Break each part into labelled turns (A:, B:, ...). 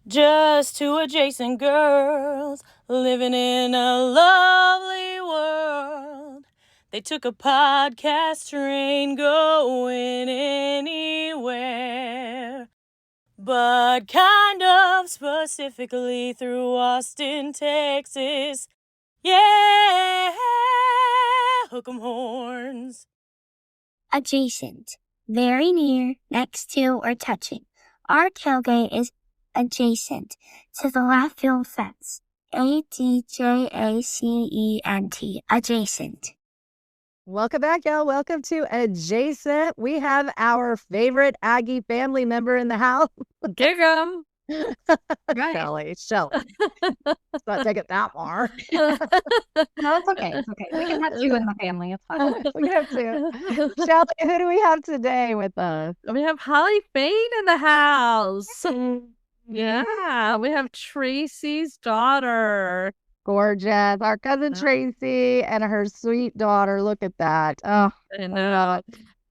A: Just two adjacent girls living in a lovely world. They took a podcast train going anywhere, but kind of specifically through Austin, Texas. Yeah, hook 'em horns.
B: Adjacent. Very near, next to, or touching. Our tailgate is adjacent to the left field fence. ADJACENT. Adjacent.
C: Welcome back, y'all. Welcome to Adjacent. We have our favorite Aggie family member in the house.
A: Dig 'em.
C: Shelly. Let's not take it that far.
B: No, it's okay. It's okay. We can have two in the family. It's fine.
C: We have two. Shelly, who do we have today with us?
A: We have Hollye Fain in the house. Yeah, we have Tracy's daughter.
C: Gorgeous. Our cousin Tracy and her sweet daughter. Look at that. Oh,
A: I know.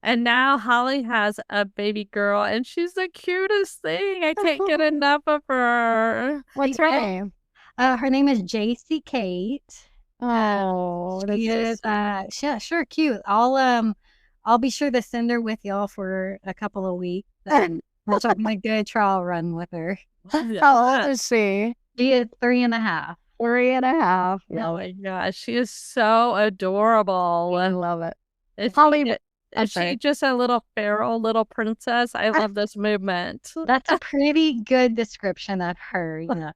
A: And now Hollye has a baby girl, and she's the cutest thing. I can't get enough of her.
C: What's her name?
B: Her name is JC Kate.
C: Oh,
B: she is sure cute. I'll be sure to send her with y'all for a couple of weeks. I'll try my good trial run with her.
C: How old is she?
B: She is 3.5.
C: 3.5.
A: Oh my gosh, she is so adorable.
C: I love it.
A: Hollye, is she just a little feral little princess? I love this movement.
B: That's a pretty good description of her. You know,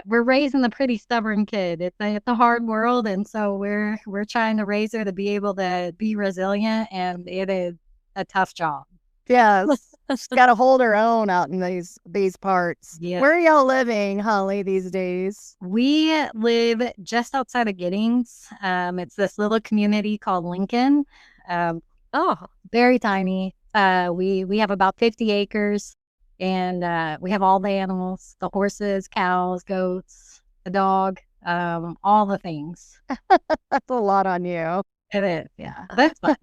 B: we're raising a pretty stubborn kid. It's a hard world, and so we're trying to raise her to be able to be resilient, and it is a tough job.
C: Yes, she's got to hold her own out in these parts.
B: Yeah.
C: Where are y'all living, Hollye, these days?
B: We live just outside of Giddings. It's this little community called Lincoln. Very tiny. We have about 50 acres, and we have all the animals: the horses, cows, goats, the dog, all the things.
C: That's a lot on you.
B: It is, yeah. That's fun.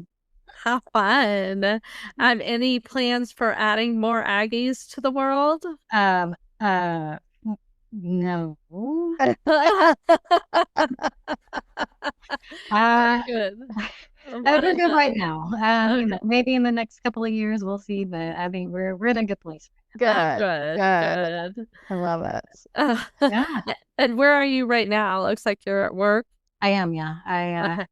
A: How fun. Any plans for adding more Aggies to the world?
B: No.
A: Good.
B: We're good right now. Maybe in the next couple of years we'll see, but I think we're in a good place.
A: Good.
C: I love it.
A: Yeah. And where are you right now? Looks like you're at work.
B: I am, yeah.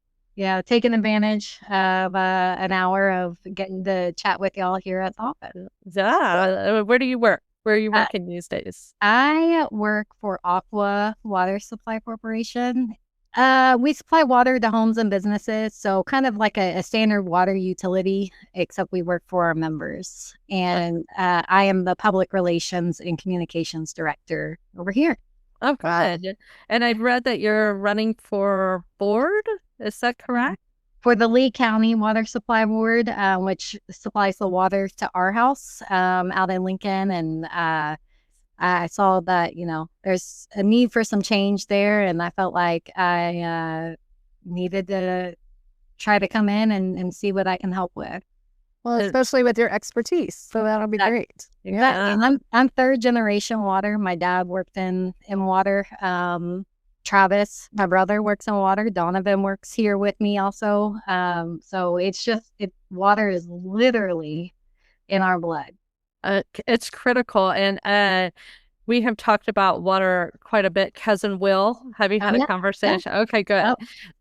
B: Taking advantage of an hour of getting to chat with y'all here at the office.
A: Yeah. Where do you work? Where are you working these days?
B: I work for Aqua Water Supply Corporation. We supply water to homes and businesses, so kind of like a standard water utility, except we work for our members. And I am the public relations and communications director over here.
A: Oh, good. And I've read that you're running for board. Is that correct?
B: For the Lee County Water Supply Board, which supplies the water to our house out in Lincoln. And I saw that, there's a need for some change there. And I felt like I needed to try to come in and see what I can help with.
C: Well, especially with your expertise. So that'll be great.
B: Yeah. And I'm third generation water. My dad worked in water. Travis, my brother, works in water. Donovan works here with me also. So water is literally in our blood.
A: It's critical. And we have talked about water quite a bit. Cousin Will, have you had a conversation? Yeah. Okay, good.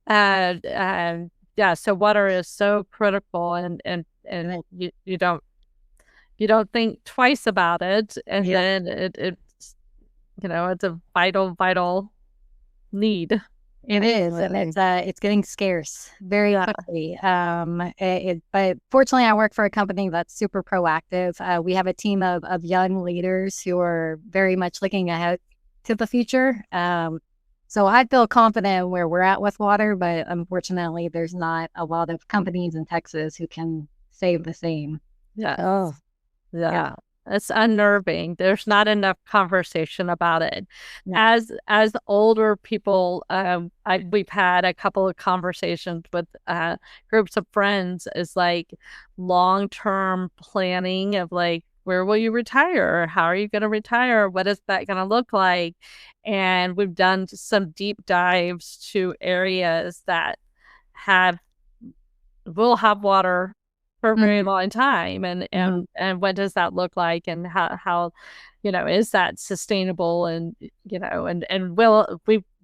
A: Oh. So water is so critical, and you don't think twice about it, and then it's a vital need.
B: It is, and it's getting scarce very quickly. But fortunately, I work for a company that's super proactive. We have a team of young leaders who are very much looking ahead to the future. So I feel confident where we're at with water, but unfortunately, there's not a lot of companies in Texas who can say the same.
A: Yeah. Oh, yeah. It's unnerving. There's not enough conversation about it. Yeah. As older people, we've had a couple of conversations with groups of friends. Is like long-term planning of like where will you retire? How are you going to retire? What is that going to look like? And we've done some deep dives to areas that will have water for a very long time, and what does that look like, and how is that sustainable, and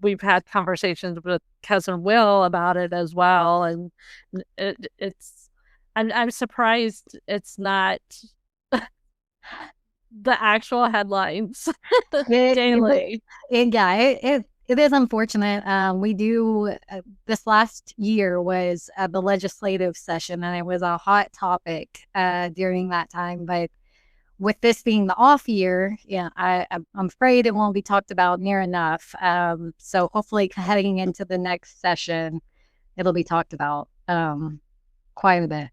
A: we've had conversations with cousin Will about it as well, and I'm surprised it's not the actual headlines daily.
B: It is unfortunate. We do this last year was the legislative session, and it was a hot topic during that time. But with this being the off year, I'm afraid it won't be talked about near enough. So hopefully, heading into the next session, it'll be talked about quite a bit.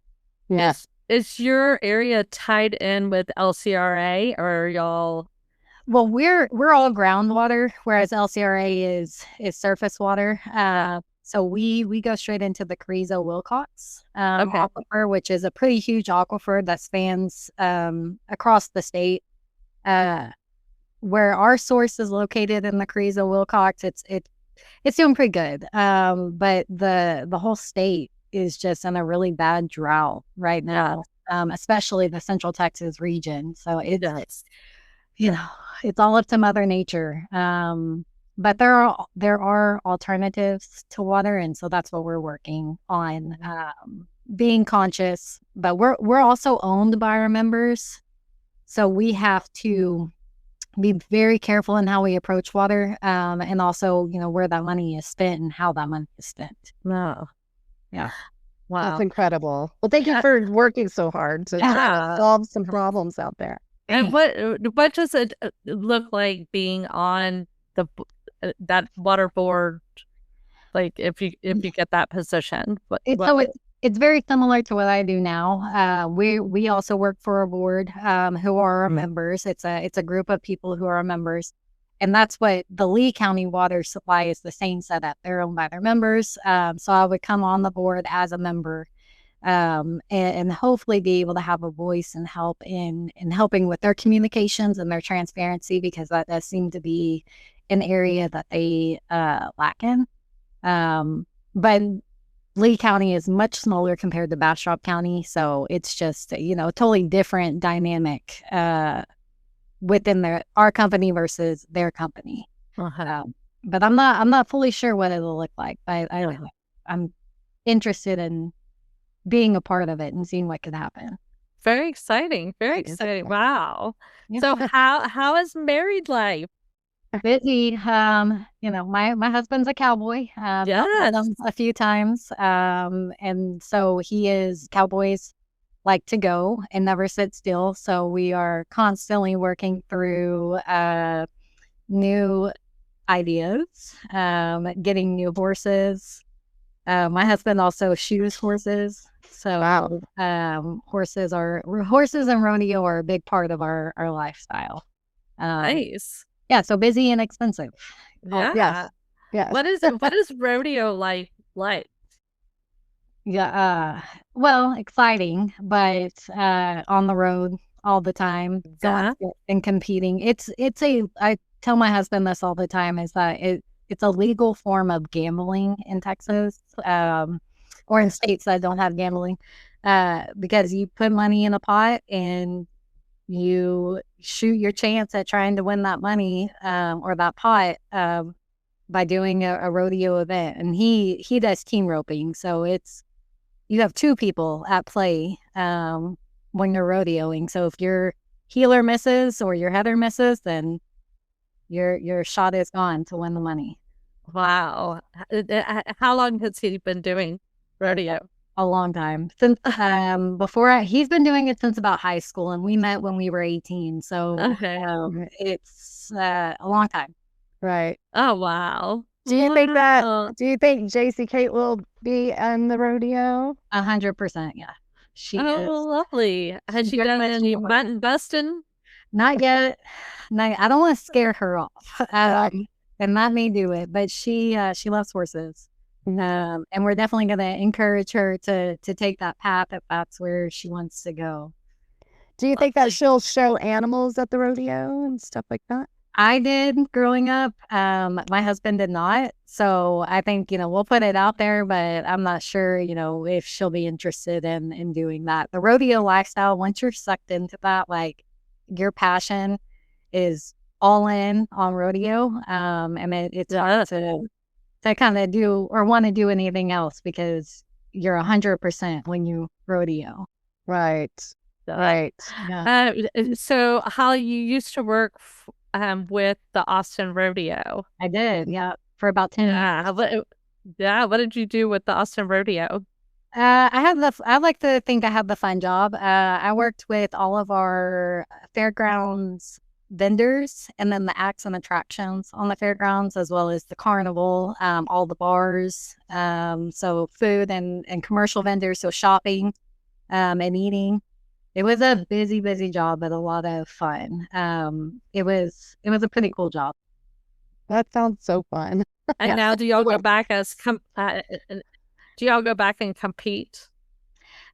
C: Yes.
A: Is your area tied in with LCRA, or y'all?
B: Well, we're all groundwater, whereas LCRA is surface water. So we go straight into the Carrizo Wilcox aquifer, which is a pretty huge aquifer that spans across the state. Where our source is located in the Carrizo Wilcox, it's doing pretty good. But the whole state is just in a really bad drought right now, especially the Central Texas region. So it's it's all up to Mother Nature. But there are alternatives to water, and so that's what we're working on, being conscious. But we're also owned by our members, so we have to be very careful in how we approach water, and also where that money is spent and how that money is spent.
A: No.
B: Yeah.
C: Wow. That's incredible. Well, thank you for working so hard to solve some problems out there.
A: And what does it look like being on that water board? Like if you get that position,
B: it's very similar to what I do now. We also work for a board who are our members. It's a group of people who are our members. And that's what the Lee County Water Supply is, the same setup. They're owned by their members. So I would come on the board as a member, and hopefully be able to have a voice and help in helping with their communications and their transparency, because that does seem to be an area that they lack in. But Lee County is much smaller compared to Bastrop County. So it's just, a totally different dynamic within our company versus their company. But I'm not fully sure what it'll look like. I'm interested in being a part of it and seeing what could happen.
A: Very exciting. Very exciting. Wow. Yeah. So how is married life?
B: Busy. My husband's a cowboy.
A: Yes.
B: A few times. And so cowboys like to go and never sit still. So we are constantly working through new ideas, getting new horses. My husband also shoes horses. So horses and rodeo are a big part of our lifestyle.
A: Nice.
B: Yeah, so busy and expensive.
A: Yeah. Yeah. What is rodeo like?
B: Yeah, well, exciting, but on the road all the time, and competing. I tell my husband this all the time, is that it's a legal form of gambling in Texas, or in states that don't have gambling, because you put money in a pot and you shoot your chance at trying to win that money or that pot by doing a rodeo event. And he does team roping, so you have two people at play when you're rodeoing. So if your heeler misses or your header misses, then your shot is gone to win the money.
A: Wow. How long has he been doing rodeo?
B: A long time. Since he's been doing it since about high school, and we met when we were 18. So it's a long time.
C: Right.
A: Oh, wow.
C: Do you think JC Kate will be on the rodeo?
B: 100%, yeah. She is.
A: Lovely. Has she done any mutton busting?
B: Not yet. No, I don't want to scare her off. And let me do it. But she loves horses. And we're definitely going to encourage her to take that path if that's where she wants to go.
C: Do you think that she'll show animals at the rodeo and stuff like that?
B: I did growing up. My husband did not. So I think, we'll put it out there, but I'm not sure, if she'll be interested in doing that. The rodeo lifestyle, once you're sucked into that, like your passion is all in on rodeo. And it's hard to kind of do or want to do anything else because you're 100% when you rodeo.
C: Right. Right.
B: Yeah.
A: So Holly, you used to work with the Austin Rodeo.
B: I did, yeah, for about 10 years.
A: What did you do with the Austin Rodeo?
B: I like to think I have the fun job. I worked with all of our fairgrounds vendors and then the acts and attractions on the fairgrounds, as well as the carnival, all the bars, so food and commercial vendors, so shopping and eating. It was a busy job, but a lot of fun. It was a pretty cool job.
C: That sounds so fun.
A: And now, do y'all go back do y'all go back and compete?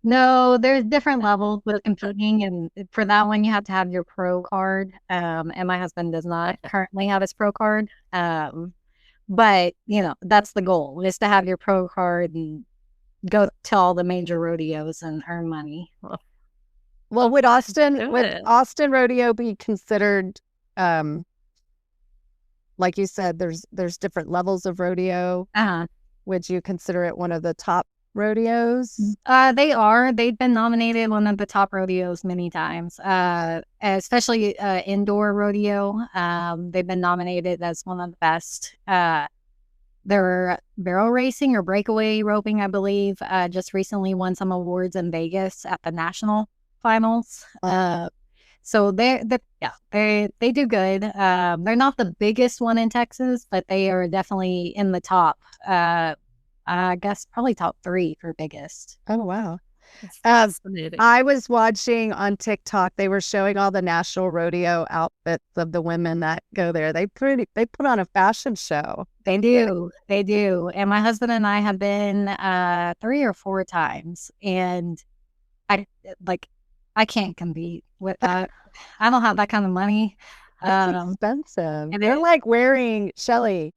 B: No, there's different levels with competing, and for that one, you have to have your pro card. And my husband does not currently have his pro card. But that's the goal, is to have your pro card and go to all the major rodeos and earn money.
C: Well, would Austin Rodeo be considered, like you said, there's different levels of rodeo? Would you consider it one of the top rodeos?
B: They are. They've been nominated one of the top rodeos many times, especially indoor rodeo. They've been nominated as one of the best. Their barrel racing or breakaway roping, I believe, just recently won some awards in Vegas at the national finals. So they do good. They're not the biggest one in Texas, but they are definitely in the top. I guess probably top 3 for biggest.
C: Oh wow. I was watching on TikTok, they were showing all the national rodeo outfits of the women that go there. They put on a fashion show.
B: They do. And my husband and I have been 3 or 4 times, and I can't compete with that. I don't have that kind of money.
C: It's expensive. And they're like wearing, Shelly,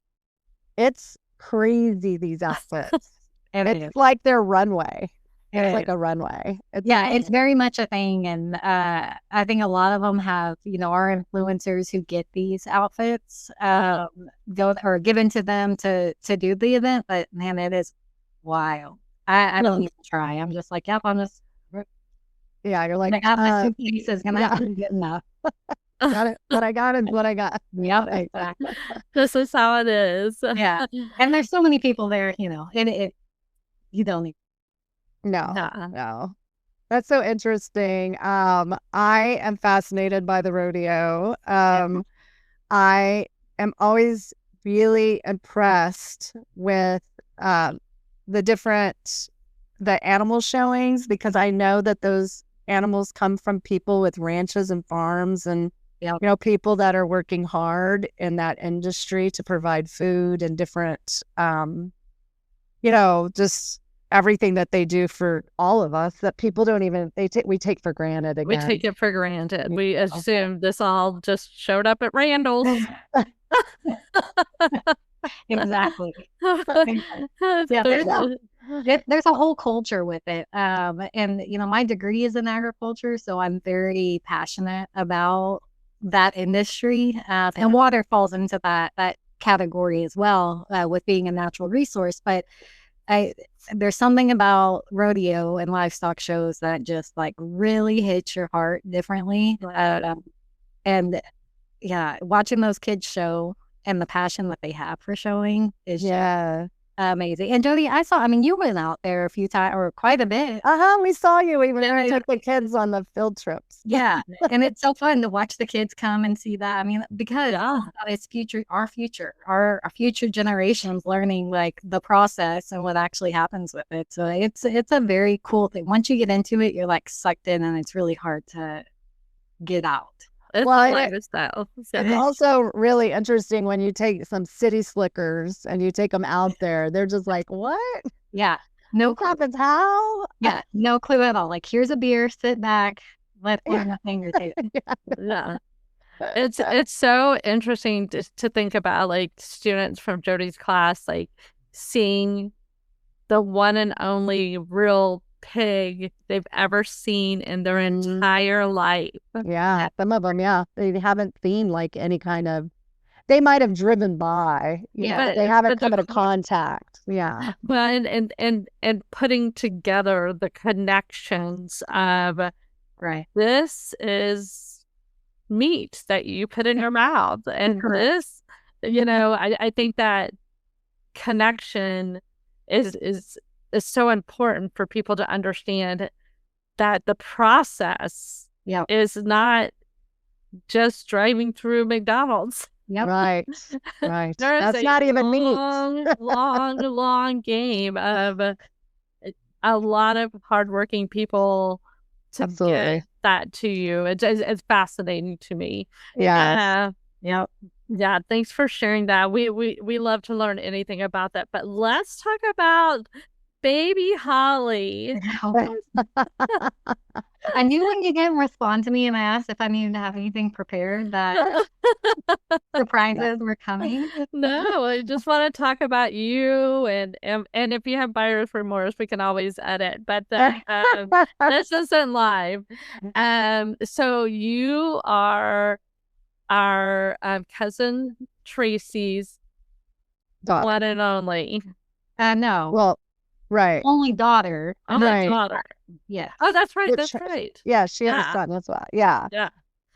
C: it's crazy, these outfits. It's like their runway. It's like a runway.
B: It's very much a thing. And I think a lot of them have, our influencers who get these outfits go or given to them to do the event. But man, it is wild. I don't even try. I'm just like, yep, I'm just.
C: Yeah, you're like,
B: I got my 2 pieces, and I didn't get enough.
C: Got it. What I got is what I got.
B: Yep, exactly.
A: This is how it is.
B: Yeah, and there's so many people there, and you don't need.
C: No. That's so interesting. I am fascinated by the rodeo. I am always really impressed with the animal showings, because I know that those animals come from people with ranches and farms and people that are working hard in that industry to provide food and different just everything that they do for all of us that people don't even we take for granted again.
A: We take it for granted. We assume this all just showed up at Randall's.
B: Exactly. There's a whole culture with it. And my degree is in agriculture, so I'm very passionate about that industry. And water falls into that category as well, with being a natural resource. But there's something about rodeo and livestock shows that just like really hits your heart differently. And watching those kids show and the passion that they have for showing is amazing. And Jody, you went out there a few times, or quite a bit.
C: We saw you even when I took the kids on the field trips.
B: Yeah, and it's so fun to watch the kids come and see that. Because it's our future generations learning like the process and what actually happens with it. So it's a very cool thing. Once you get into it, you're like sucked in, and it's really hard to get out.
A: It's lifestyle.
C: It's also really interesting when you take some city slickers and you take them out there. They're just like, what?
B: Yeah. No
C: clue. Happens how?
B: Yeah. No clue at all. Like, here's a beer, sit back, Let's learn a thing or two.
A: Yeah. It's so interesting to think about, like, students from Jody's class, like, seeing the one and only real pig they've ever seen in their entire life.
C: Yeah, some of them, they haven't seen like any kind of. They might have driven by, but they haven't come into contact. Yeah,
A: but and putting together the connections of this is meat that you put in your mouth, and this, I think that connection is so important for people to understand that the process is not just driving through McDonald's.
B: Yep.
C: Right. That's not even meat.
A: long game of a lot of hardworking people to get that to you. It's fascinating to me.
C: Yeah.
A: Yeah. Thanks for sharing that. We love to learn anything about that. But let's talk about baby Hollye.
B: I knew when you didn't respond to me and I asked if I needed to have anything prepared that surprises were coming.
A: No, I just want to talk about you, and if you have buyer's remorse, we can always edit. But this isn't live. So you are our cousin Tracy's one and only.
B: No.
C: Well, right.
B: Only daughter.
A: Only daughter.
B: Yeah.
A: Oh, that's right. That's right.
C: Yeah, she has a son as well. Yeah.
A: Yeah.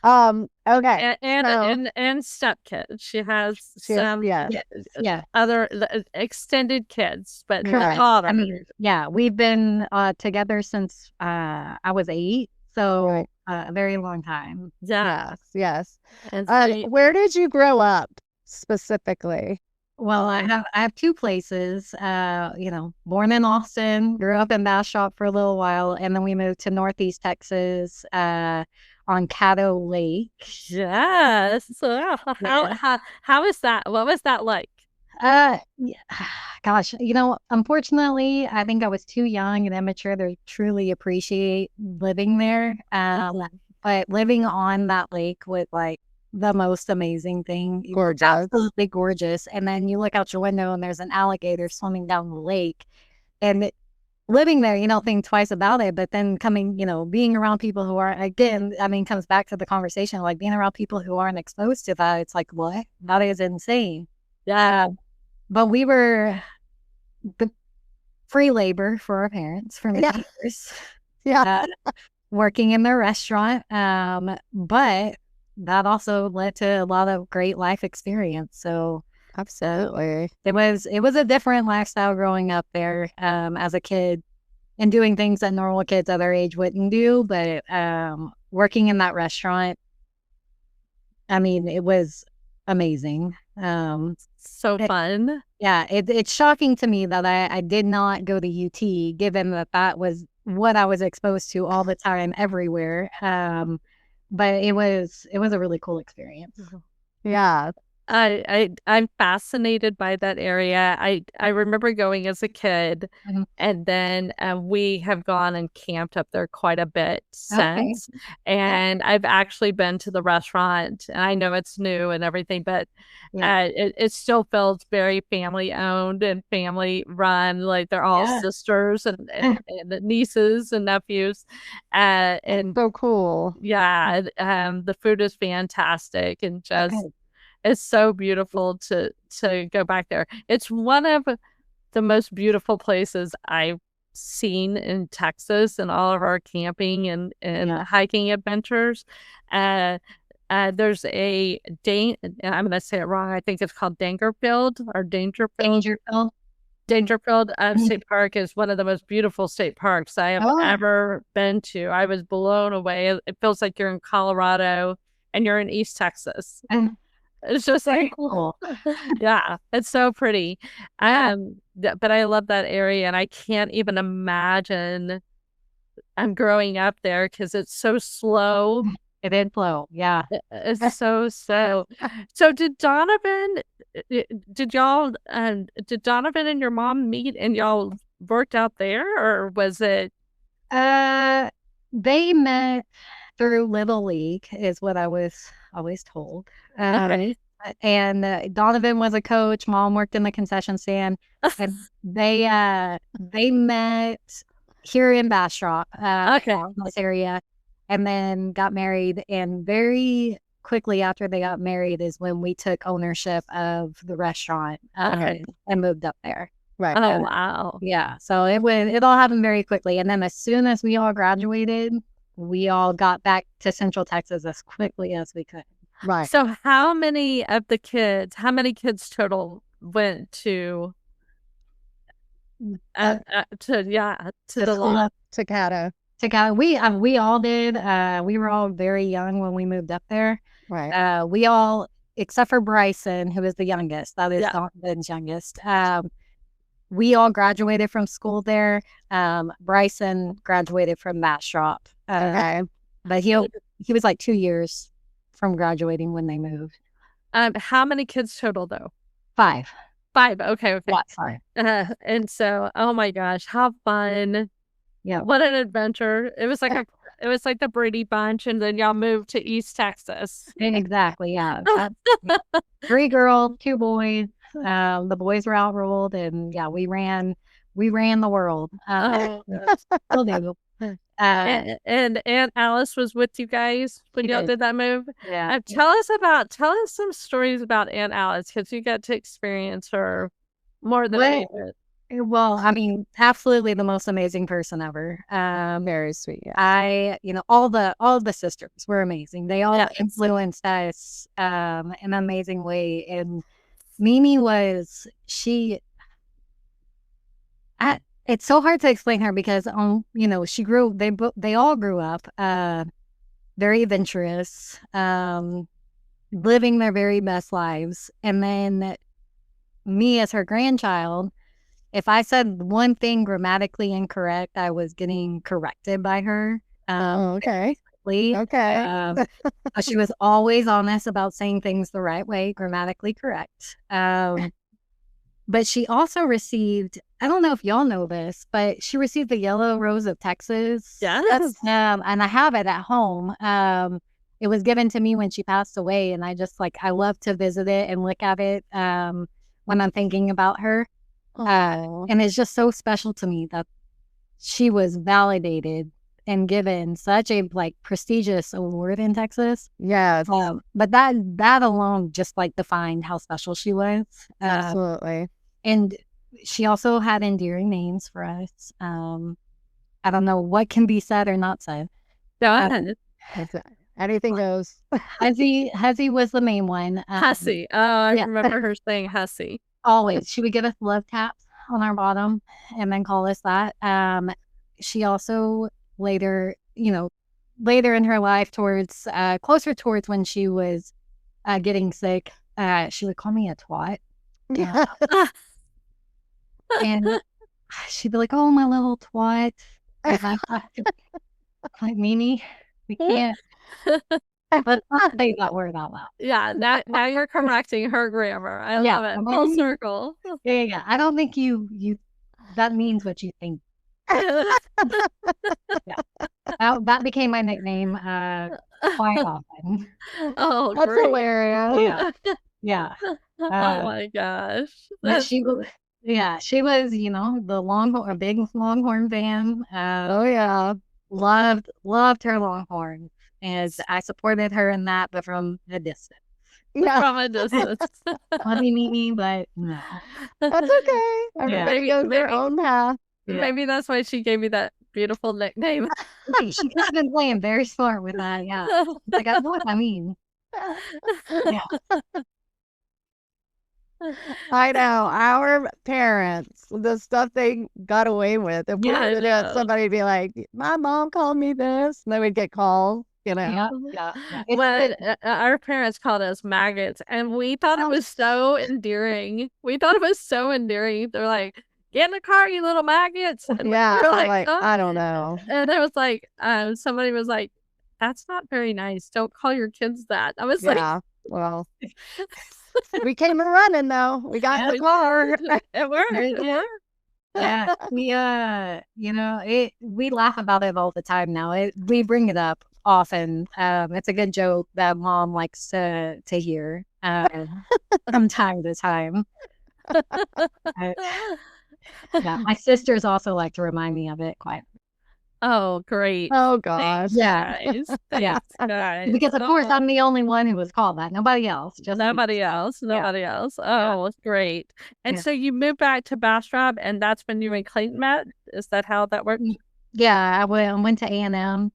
C: Okay.
A: And stepkids. She has some other extended kids, but daughter.
B: I mean, we've been together since I was 8, so a very long time.
C: Yes.
A: And
C: where did you grow up specifically?
B: Well, I have 2 places. Born in Austin, grew up in Bastrop for a little while, and then we moved to Northeast Texas on Caddo Lake.
A: Yes. So how is that? What was that like?
B: Gosh, unfortunately, I think I was too young and immature to truly appreciate living there. But living on that lake was like the most amazing thing.
C: Gorgeous.
B: Absolutely gorgeous. And then you look out your window and there's an alligator swimming down the lake. And living there, you don't think twice about it. But then being around people who are, again, comes back to the conversation, like being around people who aren't exposed to that. It's like, what? That is insane.
A: Yeah.
B: But we were the free labor for our parents for many years.
C: Yeah.
B: Working in their restaurant. But that also led to a lot of great life experience. So
C: absolutely,
B: it was a different lifestyle growing up there as a kid and doing things that normal kids at their age wouldn't do. But working in that restaurant, it was amazing.
A: So fun.
B: Yeah, it's shocking to me that I did not go to UT, given that was what I was exposed to all the time, everywhere. But it was a really cool experience.
C: Yeah.
A: I'm fascinated by that area. I remember going as a kid, and then we have gone and camped up there quite a bit since. And I've actually been to the restaurant, and I know it's new and everything, but it still feels very family owned and family run. Like they're all sisters and nieces and nephews. And
C: so cool.
A: Yeah. The food is fantastic, and just it's so beautiful to go back there. It's one of the most beautiful places I've seen in Texas and all of our camping and hiking adventures. There's I'm going to say it wrong. I think it's called Dangerfield or Dangerfield. Dangerfield State Park is one of the most beautiful state parks I have ever been to. I was blown away. It feels like you're in Colorado and you're in East Texas. It's just like,
B: cool.
A: Yeah, it's so pretty. But I love that area, and I can't even imagine I'm growing up there because it's so slow.
B: It is slow. Yeah.
A: It's so slow. So did Donovan and your mom meet and y'all worked out there, or was it?
B: They met through Little League is what I was always told. And Donovan was a coach. Mom worked in the concession stand. And they met here in Bastrop, in this area, and then got married. And very quickly after they got married is when we took ownership of the restaurant and moved up there.
C: Right.
A: Oh, wow.
B: Yeah. So it all happened very quickly. And then as soon as we all graduated, we all got back to Central Texas as quickly as we could.
C: Right.
A: So how many kids total went to the law?
C: To Caddo.
B: We all did. We were all very young when we moved up there.
C: Right.
B: We all, except for Bryson, who is the youngest. That is Donovan's youngest. We all graduated from school there. Bryson graduated from Bastrop. But he was like 2 years from graduating when they moved.
A: How many kids total though?
B: 5.
A: 5. Okay.
B: Yeah, 5.
A: And so, oh my gosh, how fun!
B: Yeah,
A: what an adventure! It was like the Brady Bunch, and then y'all moved to East Texas.
B: Exactly. Yeah, 3 girls, 2 boys. The boys were outruled, and we ran the world. Still do.
A: And Aunt Alice was with you guys when y'all did that move.
B: Yeah.
A: Tell us some stories about Aunt Alice, because you got to experience her more than we did.
B: Well, I mean, absolutely the most amazing person ever.
C: Very sweet. Yeah.
B: All the sisters were amazing. They all influenced us in an amazing way. And Mimi was it's so hard to explain her because they all grew up very adventurous, living their very best lives. And then me as her grandchild, if I said one thing grammatically incorrect, I was getting corrected by her.
C: Okay.
B: She was always honest about saying things the right way, grammatically correct. But she also received, I don't know if y'all know this, but she received the Yellow Rose of Texas.
A: Yes.
B: And I have it at home. It was given to me when she passed away, and I just I love to visit it and look at it when I'm thinking about her. And it's just so special to me that she was validated and given such a prestigious award in Texas.
C: Yes.
B: But that alone just defined how special she was.
C: Absolutely.
B: And she also had endearing names for us. I don't know what can be said or not said.
C: Anything goes.
B: Huzzy was the main one.
A: Hussy. I remember her saying Hussy.
B: Always. She would give us love taps on our bottom and then call us that. She also later in her life, towards closer towards when she was getting sick, she would call me a twat. And she'd be like, "Oh, my little twat." And I'm like, "Mimi, we can't." But not say that word out loud.
A: Yeah, now you're correcting her grammar. I love it. Full circle.
B: Yeah. I don't think you that means what you think. That became my nickname quite often.
A: Oh,
C: that's
A: great.
C: hilarious.
B: Yeah.
A: Oh my gosh.
B: She was the big Longhorn fan. Loved her Longhorn, as I supported her in that, but from a distance.
C: Yeah.
A: From a distance.
B: Let me meet me, but no.
C: That's okay. Everybody goes their own path.
A: Yeah. Maybe that's why she gave me that beautiful nickname.
B: She could have been playing very smart with that. Yeah. I know what I mean. Yeah.
C: I know. Our parents, the stuff they got away with. If we were to do it, somebody would be like, "My mom called me this," and then we'd get calls.
B: Yeah.
A: Well, our parents called us maggots, and we thought it was so endearing. They're like, "Get in the car, you little maggots." And
C: yeah.
A: we're
C: like, oh. I don't know.
A: And there was somebody was like, "That's not very nice. Don't call your kids that." I was like,
C: well, we came running though. We got in the car.
A: It worked.
B: Yeah. We laugh about it all the time now. We bring it up often. It's a good joke that mom likes to hear from time to time. Yeah, my sisters also like to remind me of it quite.
A: Oh, great.
C: Oh gosh.
B: Yeah.
A: Guys.
B: Yeah.
A: Guys.
B: Because of course I'm the only one who was called that. Nobody else. Just
A: Nobody else. Oh, great. And so you moved back to Bastrop, and that's when you and Clayton met? Is that how that worked?
B: Yeah, I went to A&M.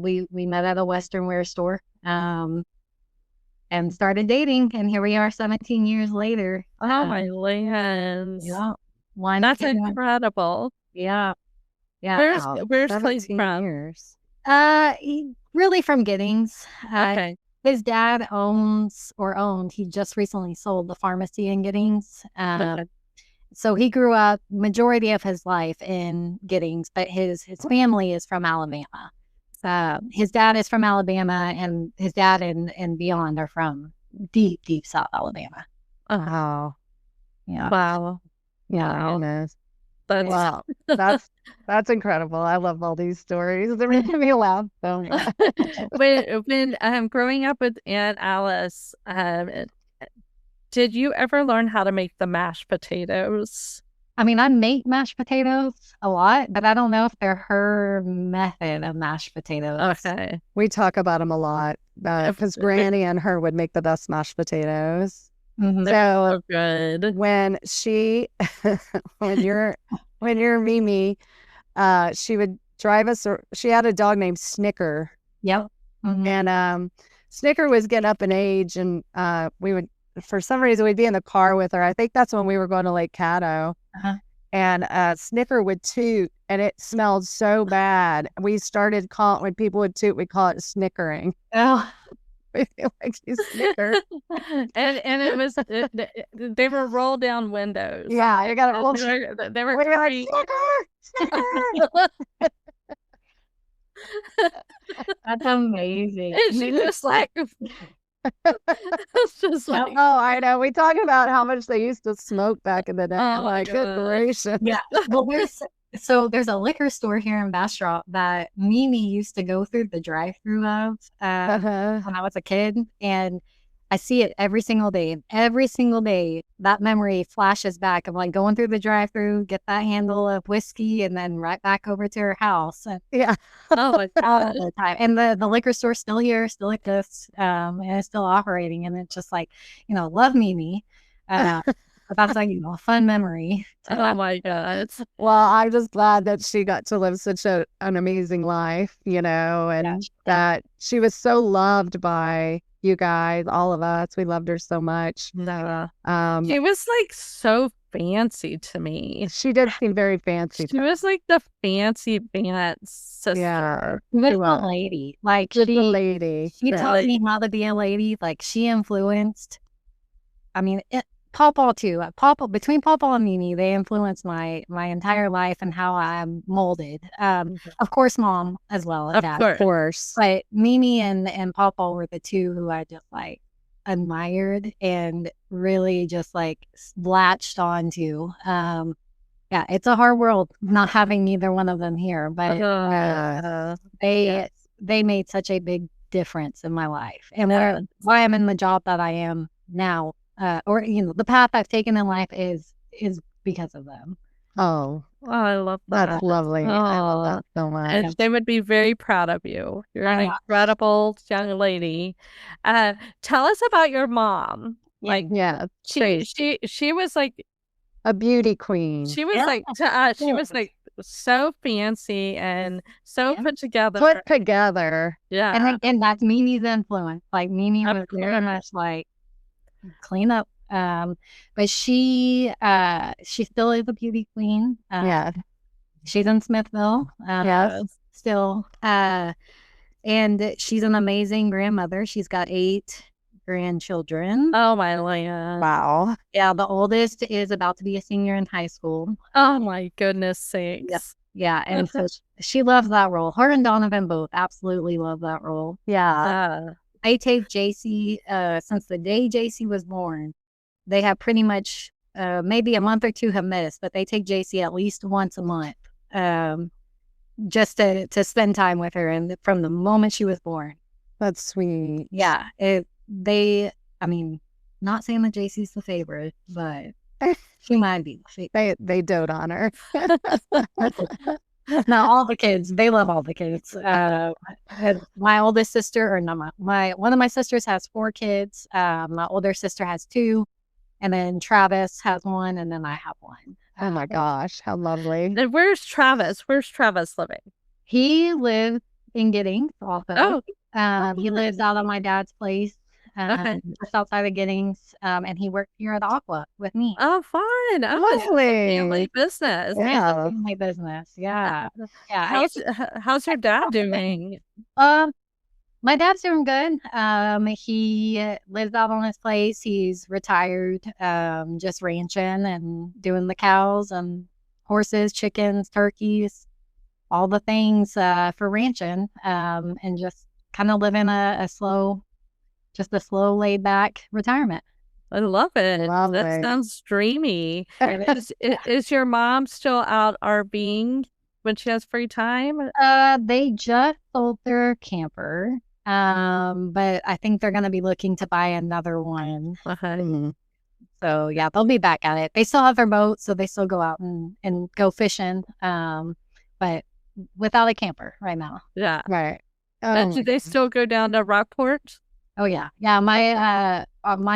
B: We met at a Western wear store. And started dating, and here we are 17 years later.
A: Oh my lands.
B: Yeah.
A: That's incredible.
B: Yeah.
A: Yeah. Where's Clayton from?
C: Years.
B: Really from Giddings.
A: Okay.
B: His dad owned, he just recently sold the pharmacy in Giddings. So he grew up majority of his life in Giddings, but his family is from Alabama. His dad is from Alabama, and his dad and beyond are from deep, deep South Alabama.
C: Oh.
B: Yeah.
C: Wow. Yeah. Goodness. Wow. That's incredible. I love all these stories. They're making me laugh so much.
A: When growing up with Aunt Alice, did you ever learn how to make the mashed potatoes?
B: I mean, I make mashed potatoes a lot, but I don't know if they're her method of mashed potatoes.
A: Okay.
C: We talk about them a lot because Granny and her would make the best mashed potatoes.
B: Mm-hmm.
A: So good.
C: When you're Mimi, she would drive us. She had a dog named Snicker.
B: Yep. Mm-hmm.
C: And Snicker was getting up in age, and we would, for some reason, we'd be in the car with her. I think that's when we were going to Lake Caddo.
B: Uh-huh.
C: And Snicker would toot, and it smelled so bad. We started when people would toot, we call it snickering.
B: Oh.
C: We feel like she's snicker.
A: and it was they were roll down windows.
C: Yeah, you got to roll.
A: They were
C: like, Snicker.
B: That's amazing.
A: And she just like it's just like,
C: oh, I know. We talk about how much they used to smoke back in the day.
A: Oh
C: my good gracious.
B: Yeah. Well, there's a liquor store here in Bastrop that Mimi used to go through the drive-through of when I was a kid, and I see it every single day. And every single day, that memory flashes back of like going through the drive-through, get that handle of whiskey, and then right back over to her house. And,
C: yeah.
A: Oh my God.
B: All the time. And the liquor store's still here, still exists, and it's still operating. And it's just like, love Mimi. That's like, a fun memory.
A: Oh my God.
C: Well, I'm just glad that she got to live such an amazing life, and that she was so loved by you guys, all of us. We loved her so much.
A: She was like so fancy to me.
C: She did seem very fancy.
A: She was like the fancy sister.
B: Yeah. She was a lady. Like
C: just a lady.
B: She taught me how to be a lady. Like she influenced, Pawpaw too. Between Pawpaw and Mimi, they influenced my entire life and how I'm molded. Of course, Mom as well.
C: Of course.
B: But Mimi and Pawpaw were the two who I just like admired and really just like latched onto. Yeah, it's a hard world not having neither one of them here, but they made such a big difference in my life and why I'm in the job that I am now. Or the path I've taken in life is because of them.
C: Oh,
A: I love that.
C: That's lovely. I love that so much.
A: And they would be very proud of you. You're an incredible young lady. Tell us about your mom. Like, she was like
C: a beauty queen.
A: She was like to us. She was like so fancy and so put together.
B: Yeah, and that's Mimi's influence. Like Mimi was very much like clean up. But she still is a beauty queen. She's in Smithville. Still. And she's an amazing grandmother. She's got 8 grandchildren.
A: Oh my land.
C: Wow.
B: Yeah, the oldest is about to be a senior in high school.
A: Oh my goodness sakes.
B: Yeah, and so she loves that role. Her and Donovan both absolutely love that role.
C: Yeah.
B: I take JC since the day JC was born. They have pretty much maybe a month or two have missed, but they take JC at least once a month. just to spend time with her, and from the moment she was born.
C: That's sweet.
B: Yeah, I mean, not saying that JC's the favorite, but she might be the favorite.
C: They dote on her.
B: Now all the kids, they love all the kids. My oldest sister, or not one of my sisters has 4 kids. My older sister has 2, and then Travis has 1, and then I have 1.
C: Oh my gosh, how lovely.
A: And where's Travis? Where's Travis living?
B: He lives in Giddings also.
A: Oh,
B: he lives out on my dad's place, just outside of Giddings, and he works here at Aqua with me.
A: Oh, fun. Oh, it's a family business.
C: Yeah.
B: Family business. Yeah.
A: How's your dad doing?
B: My dad's doing good. He lives out on his place. He's retired, just ranching and doing the cows and horses, chickens, turkeys, all the things for ranching, and just kind of living a slow, laid back retirement.
A: I love it. That sounds dreamy. Is your mom still out RVing when she has free time?
B: They just sold their camper. But I think they're going to be looking to buy another one. So yeah, they'll be back at it. They still have their boat, so they still go out and go fishing. But without a camper right now.
A: Yeah.
C: Right.
A: Do they still go down to Rockport?
B: Oh yeah. Yeah. My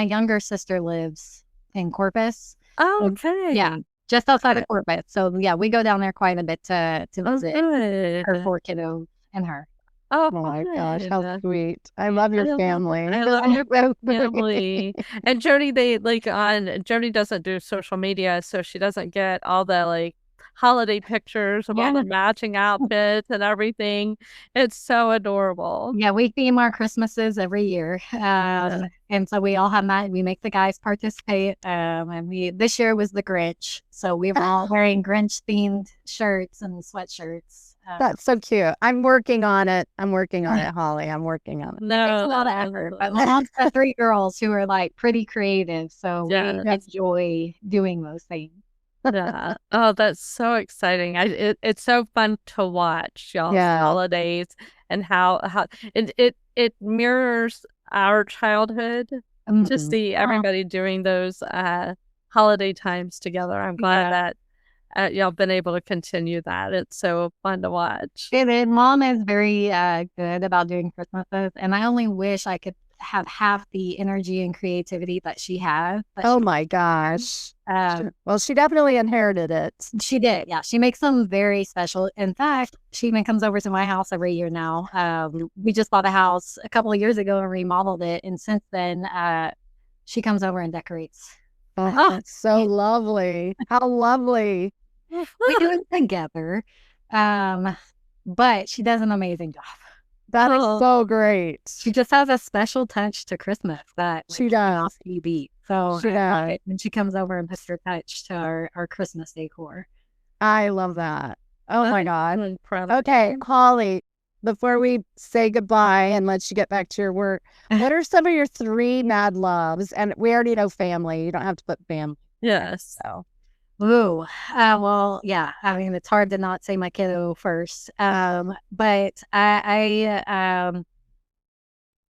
B: younger sister lives in Corpus.
A: Oh, okay.
B: Yeah. Just outside of Corpus. So yeah, we go down there quite a bit to visit her 4 kiddos and her.
C: Oh my gosh, how sweet. I love your family.
A: I love your family. And Jody, Jody doesn't do social media, so she doesn't get all the holiday pictures of all the matching outfits and everything. It's so adorable.
B: Yeah, we theme our Christmases every year. And so we all have that. We make the guys participate. And this year was the Grinch. So we were all wearing Grinch themed shirts and sweatshirts.
C: That's so cute. I'm working on it, Hollye. I'm working on it.
B: No, it's a lot of effort. But my mom's got 3 girls who are pretty creative. So we enjoy doing those things.
A: Yeah. Oh, that's so exciting. It's so fun to watch y'all's holidays and how it mirrors our childhood to see everybody doing those holiday times together. I'm glad that y'all been able to continue that. It's so fun to watch.
B: Mom is very good about doing Christmases, and I only wish I could have half the energy and creativity that she has.
C: Oh my gosh. Well, she definitely inherited it.
B: She did. Yeah. She makes them very special. In fact, she even comes over to my house every year now. We just bought a house a couple of years ago and remodeled it. And since then, she comes over and decorates.
C: Oh, that's so lovely. How lovely.
B: We do it together. But she does an amazing job.
C: That is so great.
B: She just has a special touch to Christmas that
C: she does.
B: Beat. So
C: she does.
B: And she comes over and puts her touch to our Christmas decor.
C: I love that. Oh my God. Okay, Hollye, before we say goodbye and let you get back to your work, what are some of your 3 mad loves? And we already know family. You don't have to put family.
A: Yes.
B: So. Ooh, well, yeah. I mean, it's hard to not say my kiddo first. But I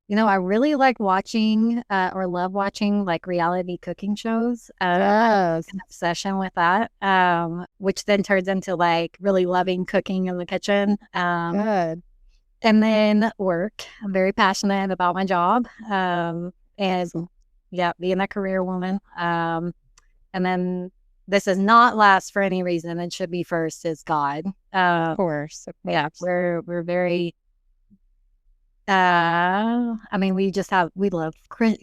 B: really like watching or love watching reality cooking shows. An obsession with that. Which then turns into really loving cooking in the kitchen.
C: Good.
B: And then work. I'm very passionate about my job. And being a career woman. And then. This is not last for any reason. It should be first is God.
C: Of course.
B: Yeah, we're very. We love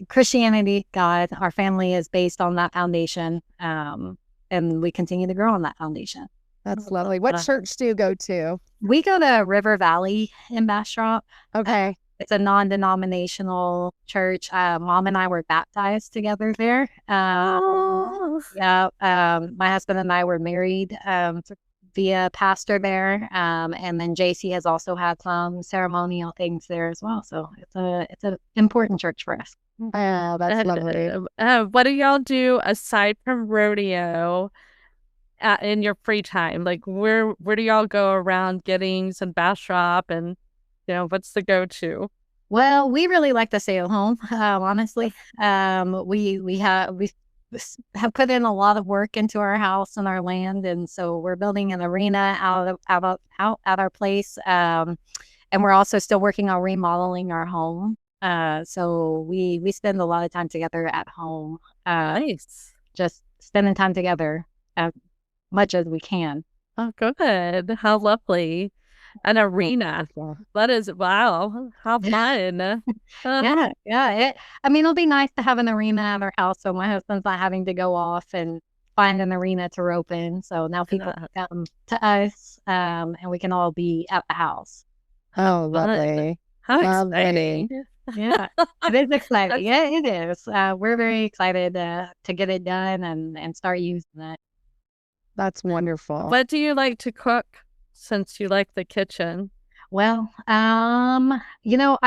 B: Christianity, God. Our family is based on that foundation, and we continue to grow on that foundation.
C: That's lovely. What church do you go to?
B: We go to River Valley in Bastrop.
C: Okay.
B: It's a non-denominational church. Mom and I were baptized together there. My husband and I were married via pastor there. And then JC has also had some ceremonial things there as well. So it's an important church for us.
C: Oh, that's lovely.
A: What do y'all do aside from rodeo in your free time? Like, where do y'all go around Giddings and Bastrop, and what's the go-to?
B: Well, we really like to stay at home, honestly. We have put in a lot of work into our house and our land, and so we're building an arena out at our place. And we're also still working on remodeling our home. So we spend a lot of time together at home.
A: Nice.
B: Just spending time together as much as we can.
A: Oh, good. How lovely. An arena. That is, wow. How fun.
B: Yeah. It'll be nice to have an arena at our house, so my husband's not having to go off and find an arena to rope in. So now people can come to us, and we can all be at the house.
C: Oh, lovely.
A: How exciting.
B: Yeah, it is exciting. Yeah, it is. We're very excited to get it done and start using it.
C: That's wonderful.
A: What do you like to cook, since you like the kitchen?
B: Well, I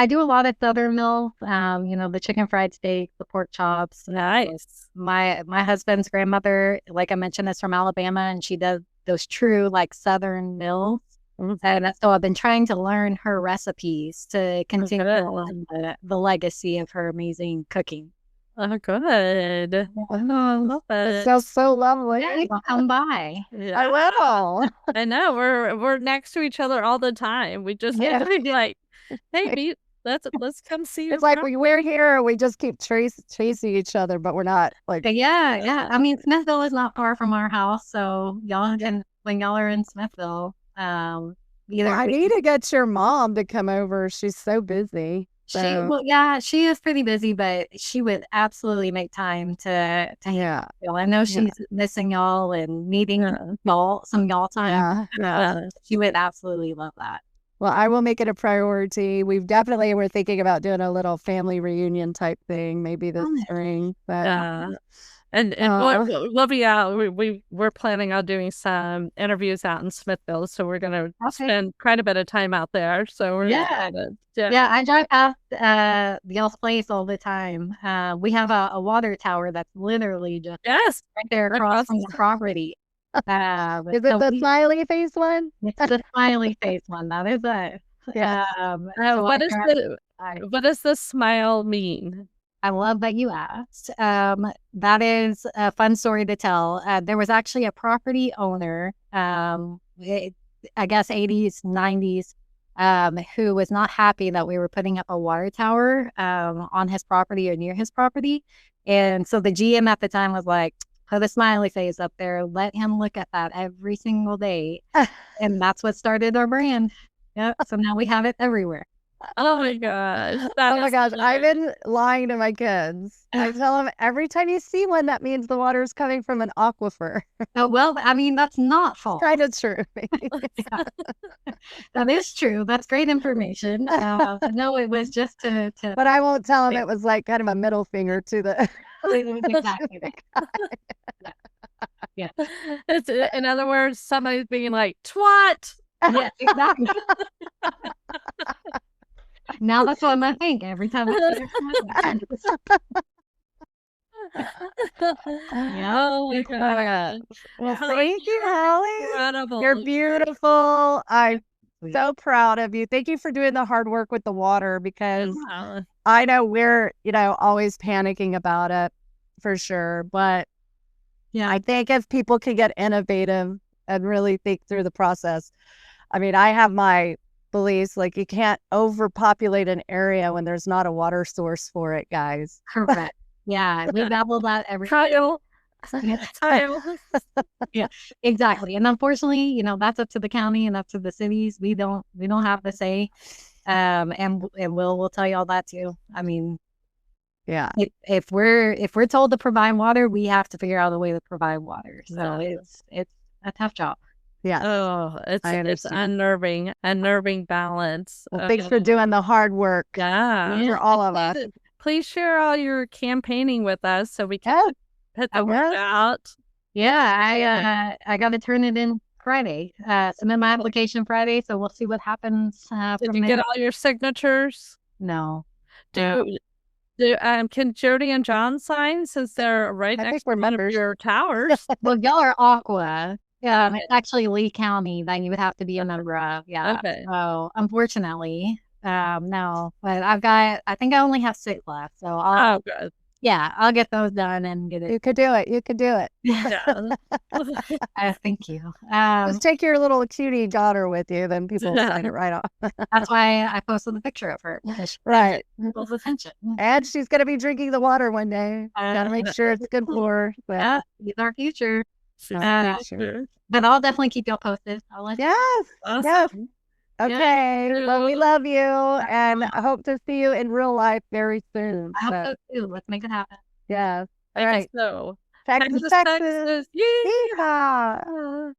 B: do a lot of Southern meals. The chicken fried steak, the pork chops.
A: Nice.
B: My husband's grandmother, like I mentioned, is from Alabama, and she does those true like Southern meals. And so I've been trying to learn her recipes to continue the legacy of her amazing cooking.
A: Oh, good.
C: Oh, I love it. It sounds so lovely.
B: Yeah, come by.
C: Yeah. I will.
A: I know. We're next to each other all the time. We just like, hey, let's come see you.
C: It's like we're here. We just keep chasing each other, but we're not like.
B: Yeah. I mean, Smithville is not far from our house, so when y'all are in Smithville, I
C: need to get your mom to come over. She's so busy.
B: She is pretty busy, but she would absolutely make time to I know she's missing y'all and needing some y'all time. Yeah. She would absolutely love that.
C: Well, I will make it a priority. We're thinking about doing a little family reunion type thing, maybe this spring. But
A: and we'll be out. We're planning on doing some interviews out in Smithville, so we're gonna spend quite a bit of time out there. So we're excited.
B: Yeah, I drive past y'all's place all the time. We have a water tower that's literally just right there across from the property.
C: Is it the smiley face one?
B: It's the smiley face one. That is it.
A: What does the smile mean?
B: I love that you asked. That is a fun story to tell. There was actually a property owner, I guess 80s, 90s, who was not happy that we were putting up a water tower on his property or near his property. And so the GM at the time was like, put a smiley face up there. Let him look at that every single day. And that's what started our brand. Yeah. So now we have it everywhere.
A: Oh my gosh.
C: I've been lying to my kids. I tell them every time you see one, that means the water is coming from an aquifer.
B: Oh, well, I mean, that's not false.
C: Kind of true.
B: That is true. That's great information. No, it was just to...
C: But I won't tell them it was like kind of a middle finger to the...
B: Exactly. Yeah.
A: It's, in other words, somebody's being like, twat.
B: Yeah, exactly. Now that's what I think every time I see
A: Oh my God.
C: Well, thank you, Hollye.
A: Incredible.
C: You're beautiful. I'm so proud of you. Thank you for doing the hard work with the water, because I know we're, always panicking about it for sure. But I think if people can get innovative and really think through the process, I mean, I have my beliefs, like you can't overpopulate an area when there's not a water source for it, guys.
B: Correct. Yeah, we babble that every
A: Kyle.
B: Yeah, exactly. And unfortunately, that's up to the county and up to the cities. We don't have the say. And we'll tell you all that too. I mean, if we're told to provide water, we have to figure out a way to provide water. So it's a tough job.
C: Yeah.
A: Oh, it's unnerving balance.
C: Well, thanks for doing the hard work.
A: Yeah.
C: For all of us.
A: Please share all your campaigning with us so we can put the word out.
B: Yeah, I got to turn it in Friday. Submit my application Friday, so we'll see what happens.
A: Did you get all your signatures?
B: No.
A: Do Can Jody and John sign since they're right
C: I think
A: next
C: we're
A: to one of
C: members.
A: your towers?
B: Well, y'all are Aqua. Yeah, it's actually Lee County that you would have to be a member of. Yeah.
A: Okay.
B: So unfortunately, no. But I think I only have 6 left. So
A: Oh, good.
B: I'll get those done and get it.
C: You could do it. You could do it.
A: Yeah.
B: Thank you.
C: Just take your little cutie daughter with you, then people will sign it right off.
B: That's why I posted the picture of her.
C: Right.
B: People's attention.
C: And she's going to be drinking the water one day. Got to make sure it's good for her. But
B: Yeah, he's our future.
C: sure.
B: But I'll definitely keep y'all posted. I'll let
C: Yes.
A: Awesome.
C: Yes. Okay.
A: Yeah.
C: Well, we love you, and I hope to see you in real life very soon.
B: I hope so too. Let's make it happen.
C: Yes.
A: All right. So,
C: Texas.
A: Texas.
C: Yeehaw.